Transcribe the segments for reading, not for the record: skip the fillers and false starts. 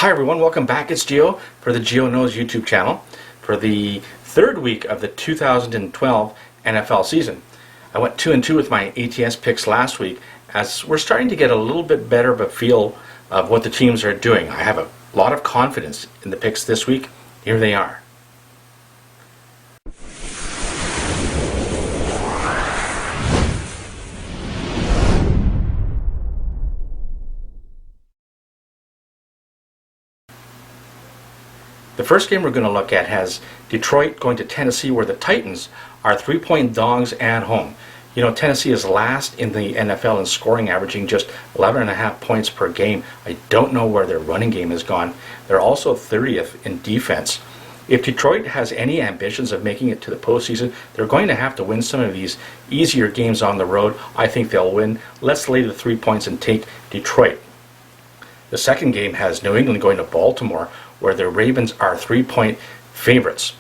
Hi everyone, welcome back. It's Gio for the GioKnows YouTube channel for the third week of the 2012 NFL season. I went 2-2 with my ATS picks last week as we're starting to get a little bit better of a feel of what the teams are doing. I have a lot of confidence in the picks this week. Here they are. The first game we're going to look at has Detroit going to Tennessee, where the Titans are 3-point dogs at home. You know, Tennessee is last in the NFL in scoring, averaging just 11.5 points per game. I don't know where their running game has gone. They're also 30th in defense. If Detroit has any ambitions of making it to the postseason, they're going to have to win some of these easier games on the road. I think they'll win. Let's lay the 3 points and take Detroit. The second game has New England going to Baltimore, where the Ravens are 3-point favorites.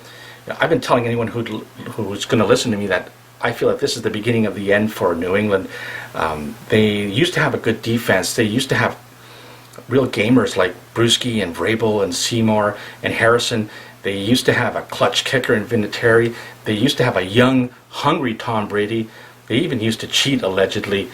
Now, I've been telling anyone who's going to listen to me that I feel that this is the beginning of the end for New England. They used to have a good defense. They used to have real gamers like Bruschi and Vrabel and Seymour and Harrison. They used to have a clutch kicker in Vinatieri. They used to have a young, hungry Tom Brady. They even used to cheat, allegedly.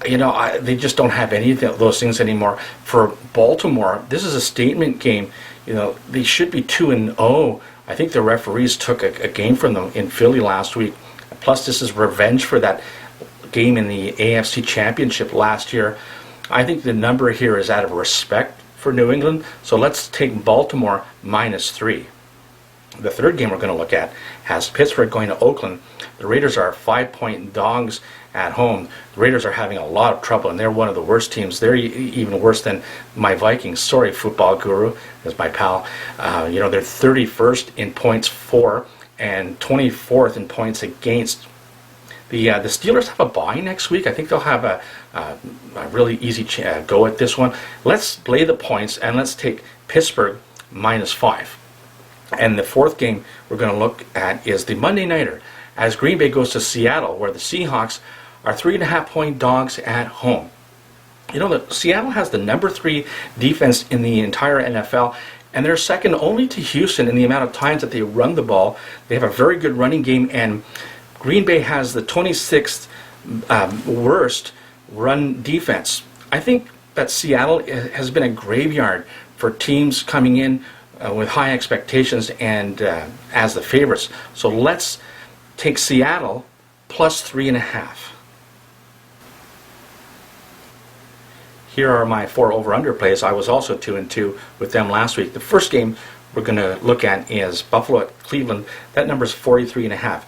You know, they just don't have any of those things anymore. For Baltimore, this is a statement game. You know, they should be 2-0. I think the referees took a game from them in Philly last week. Plus, this is revenge for that game in the AFC Championship last year. I think the number here is out of respect for New England. So let's take Baltimore -3. The third game we're going to look at has Pittsburgh going to Oakland. The Raiders are 5-point dogs at home. The Raiders are having a lot of trouble, and they're one of the worst teams. They're even worse than my Vikings. Sorry, football guru, as my pal. You know, they're 31st in points for and 24th in points against. The Steelers have a bye next week. I think they'll have a really easy go at this one. Let's lay the points, and let's take Pittsburgh -5. And the fourth game we're going to look at is the Monday Nighter, as Green Bay goes to Seattle, where the Seahawks are 3.5-point dogs at home. You know, Seattle has the number 3 defense in the entire NFL, and they're second only to Houston in the amount of times that they run the ball. They have a very good running game, and Green Bay has the 26th worst run defense. I think that Seattle has been a graveyard for teams coming in with high expectations and as the favorites. So let's take Seattle +3.5. Here are my 4 over-under plays. I was also 2-2 with them last week. The first game we're going to look at is Buffalo at Cleveland. That number is 43.5.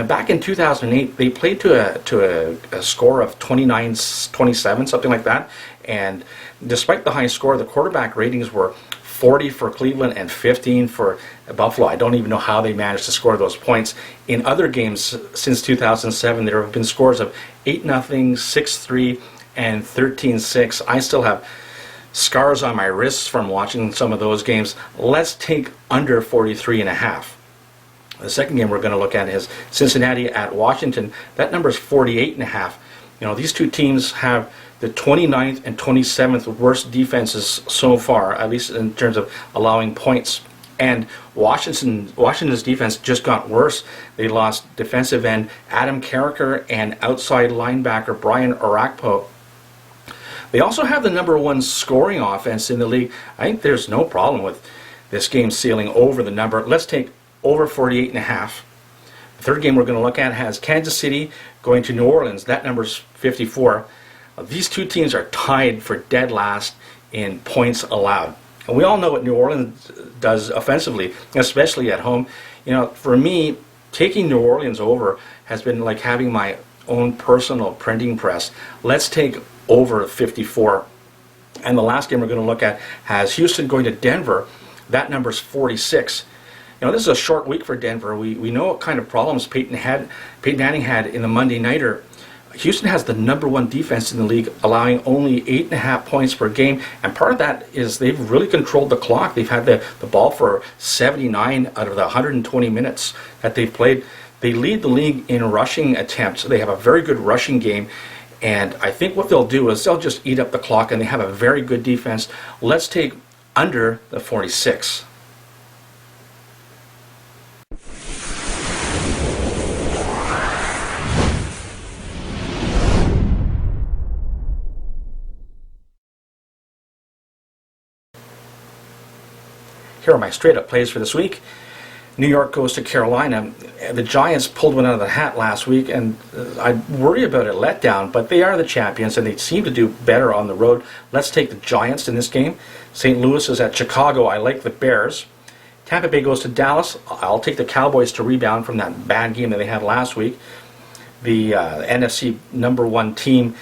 Back in 2008, they played to a score of 29-27, something like that. And despite the high score, the quarterback ratings were 40 for Cleveland and 15 for Buffalo. I don't even know how they managed to score those points. In other games since 2007, there have been scores of 8-0, 6-3, and 13-6. I still have scars on my wrists from watching some of those games. Let's take under 43.5. The second game we're going to look at is Cincinnati at Washington. That number is 48.5. You know, these two teams have the 29th and 27th worst defenses so far, at least in terms of allowing points. And Washington's defense just got worse. They lost defensive end Adam Carricker and outside linebacker Brian Orakpo. They also have the number 1 scoring offense in the league. I think there's no problem with this game sailing over the number. Let's take over 48.5. The third game we're going to look at has Kansas City going to New Orleans. That number's 54. These two teams are tied for dead last in points allowed. And we all know what New Orleans does offensively, especially at home. You know, for me, taking New Orleans over has been like having my own personal printing press. Let's take over 54. And the last game we're going to look at has Houston going to Denver. That number's 46. You know, this is a short week for Denver. We know what kind of problems Peyton Manning had in the Monday Nighter. Houston has the number 1 defense in the league, allowing only 8.5 points per game, and part of that is they've really controlled the clock. They've had the ball for 79 out of the 120 minutes that they've played. They lead the league in rushing attempts. They have a very good rushing game, and I think what they'll do is they'll just eat up the clock, and they have a very good defense. Let's take under the 46. Here are my straight-up plays for this week. New York goes to Carolina. The Giants pulled one out of the hat last week, and I worry about a letdown, but they are the champions, and they seem to do better on the road. Let's take the Giants in this game. St. Louis is at Chicago. I like the Bears. Tampa Bay goes to Dallas. I'll take the Cowboys to rebound from that bad game that they had last week. The NFC #1 team,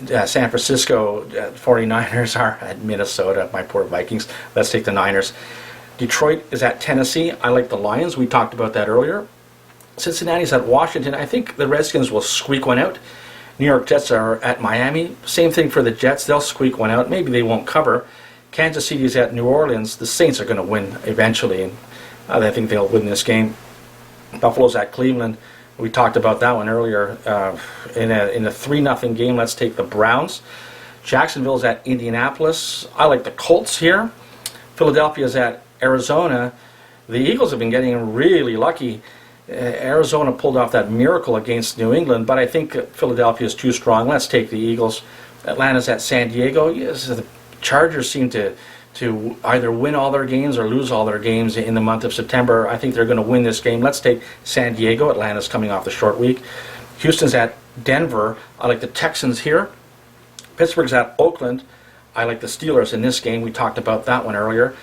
San Francisco 49ers, are at Minnesota. My poor Vikings. Let's take the Niners. Detroit is at Tennessee. I like the Lions. We talked about that earlier. Cincinnati's at Washington. I think the Redskins will squeak one out. New York Jets are at Miami. Same thing for the Jets. They'll squeak one out. Maybe they won't cover. Kansas City is at New Orleans. The Saints are going to win eventually, and I think they'll win this game. Buffalo's at Cleveland. We talked about that one earlier. In a 3-0 game, let's take the Browns. Jacksonville's at Indianapolis. I like the Colts here. Philadelphia's at Arizona. The Eagles have been getting really lucky. Arizona pulled off that miracle against New England, but I think Philadelphia is too strong. Let's take the Eagles. Atlanta's at San Diego. Yes, the Chargers seem to either win all their games or lose all their games in the month of September. I think they're going to win this game. Let's take San Diego. Atlanta's coming off the short week. Houston's at Denver. I like the Texans here. Pittsburgh's at Oakland. I like the Steelers in this game. We talked about that one earlier.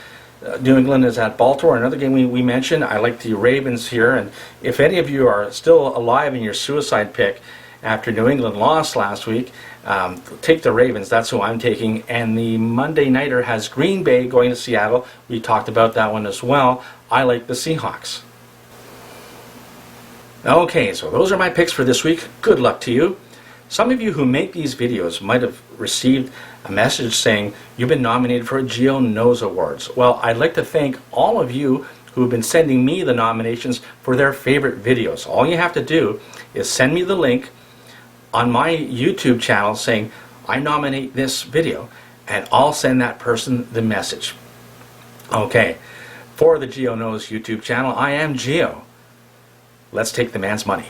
New England is at Baltimore, another game we mentioned. I like the Ravens here, and if any of you are still alive in your suicide pick after New England lost last week, take the Ravens. That's who I'm taking. And the Monday Nighter has Green Bay going to Seattle. We talked about that one as well. I like the Seahawks. Okay, so those are my picks for this week. Good luck to you. Some of you who make these videos might have received a message saying you've been nominated for a GioKnows Awards. Well, I'd like to thank all of you who have been sending me the nominations for their favorite videos. All you have to do is send me the link on my YouTube channel saying, I nominate this video, and I'll send that person the message. Okay, for the GioKnows YouTube channel, I am Gio. Let's take the man's money.